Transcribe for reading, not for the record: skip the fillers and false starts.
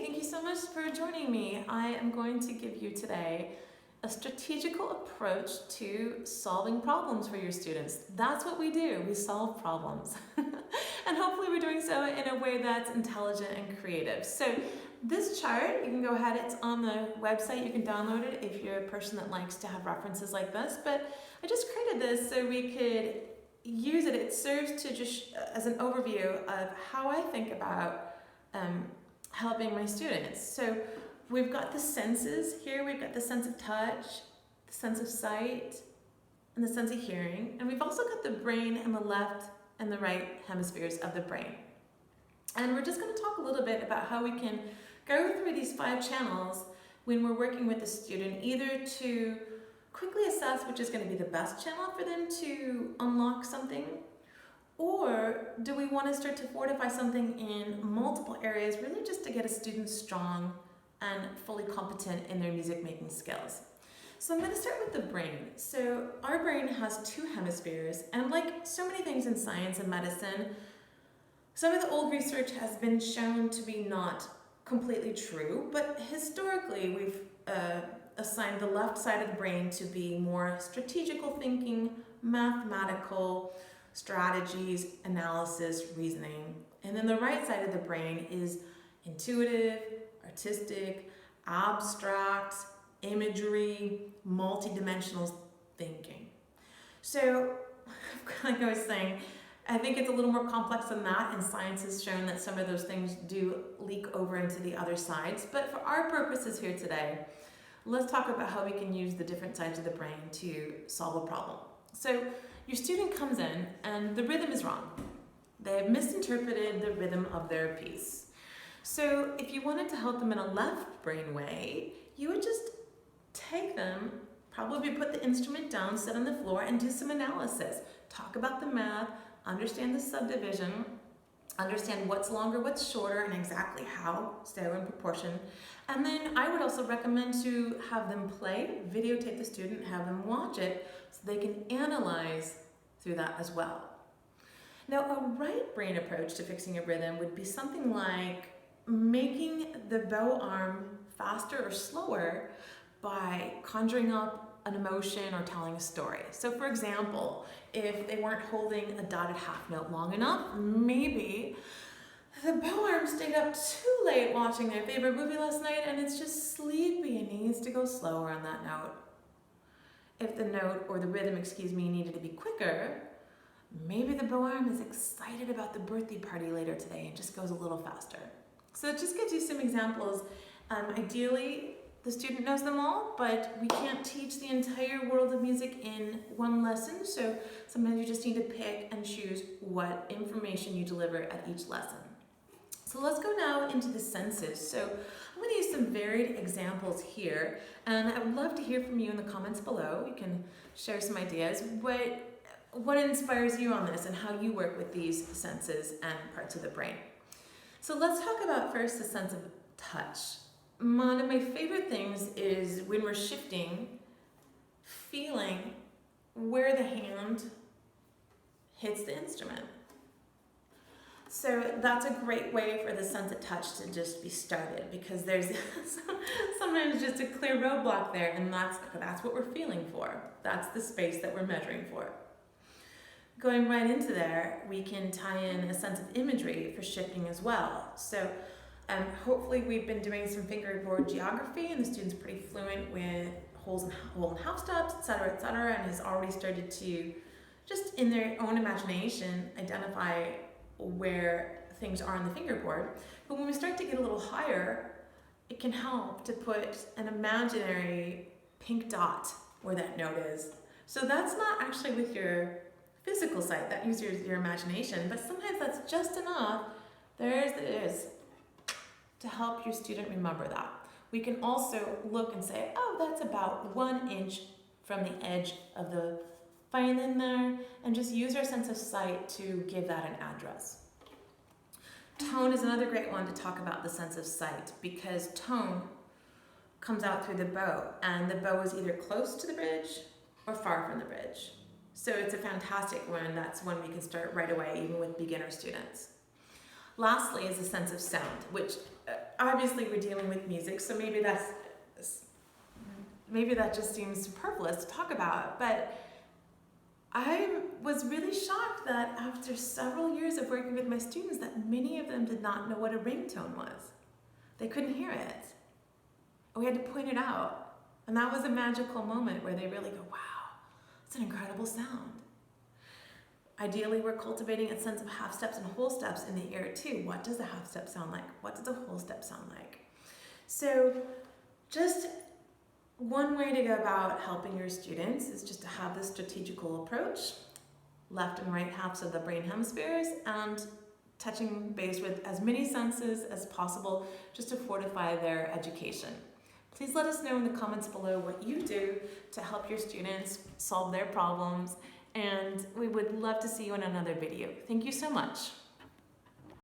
thank you so much for joining me. I am going to give you today a strategical approach to solving problems for your students. That's what we do, we solve problems. And hopefully we're doing so in a way that's intelligent and creative. So this chart, you can go ahead, it's on the website, you can download it if you're a person that likes to have references like this, but I just created this so we could use it. It serves to just as an overview of how I think about helping my students. So we've got the senses here, we've got the sense of touch, the sense of sight, and the sense of hearing, and we've also got the brain in the left and the right hemispheres of the brain. And we're just going to talk a little bit about how we can go through these 5 channels when we're working with a student, either to quickly assess which is going to be the best channel for them to unlock something, or do we want to start to fortify something in multiple areas, really just to get a student strong and fully competent in their music making skills. So I'm going to start with the brain. So our brain has 2 hemispheres, and like so many things in science and medicine, some of the old research has been shown to be not completely true, but historically we've assigned the left side of the brain to be more strategical thinking, mathematical, strategies, analysis, reasoning. And then the right side of the brain is intuitive, artistic, abstract, imagery, multidimensional thinking. So, like I was saying, I think it's a little more complex than that, and science has shown that some of those things do leak over into the other sides. But for our purposes here today, let's talk about how we can use the different sides of the brain to solve a problem. So your student comes in and the rhythm is wrong. They've misinterpreted the rhythm of their piece. So if you wanted to help them in a left brain way, you would just take them, probably put the instrument down, sit on the floor, and do some analysis. Talk about the math, understand the subdivision, understand what's longer, what's shorter, and exactly how, so in proportion. And then I would also recommend to have them play, videotape the student, have them watch it, so they can analyze through that as well. Now, a right brain approach to fixing a rhythm would be something like making the bow arm faster or slower by conjuring up an emotion or telling a story. So for example, if they weren't holding a dotted half note long enough, maybe the bow arm stayed up too late watching their favorite movie last night and it's just sleepy and needs to go slower on that note. If the note, or the rhythm, needed to be quicker, maybe the bow arm is excited about the birthday party later today and just goes a little faster. So it just gives you some examples. Ideally, the student knows them all, but we can't teach the entire world of music in one lesson, so sometimes you just need to pick and choose what information you deliver at each lesson. So let's go now into the senses. So I'm going to use some varied examples here, and I would love to hear from you in the comments below. You can share some ideas. What inspires you on this and how you work with these senses and parts of the brain. So let's talk about first the sense of touch. One of my favorite things is when we're shifting, feeling where the hand hits the instrument. So that's a great way for the sense of touch to just be started, because there's sometimes just a clear roadblock there, and that's what we're feeling for. That's the space that we're measuring for. Going right into there, we can tie in a sense of imagery for shifting as well. So hopefully we've been doing some fingerboard geography and the student's pretty fluent with whole and half steps, etc., and has already started to, just in their own imagination, identify where things are on the fingerboard. But when we start to get a little higher, it can help to put an imaginary pink dot where that note is. So that's not actually with your physical sight, that uses your imagination, but sometimes that's just enough. There's it is, to help your student remember that. We can also look and say, oh, that's about 1 inch from the edge of the violin there, and just use our sense of sight to give that an address. Tone is another great one to talk about the sense of sight, because tone comes out through the bow, and the bow is either close to the bridge or far from the bridge. So it's a fantastic one. That's one we can start right away, even with beginner students. Lastly is a sense of sound, which obviously we're dealing with music, so maybe that just seems superfluous to talk about, but I was really shocked that after several years of working with my students that many of them did not know what a ringtone was. They couldn't hear it. We had to point it out. And that was a magical moment where they really go, wow, it's an incredible sound. Ideally, we're cultivating a sense of half steps and whole steps in the ear too. What does a half step sound like? What does a whole step sound like? So just one way to go about helping your students is just to have this strategical approach, left and right halves of the brain hemispheres, and touching base with as many senses as possible just to fortify their education. Please let us know in the comments below what you do to help your students solve their problems, and we would love to see you in another video. Thank you so much.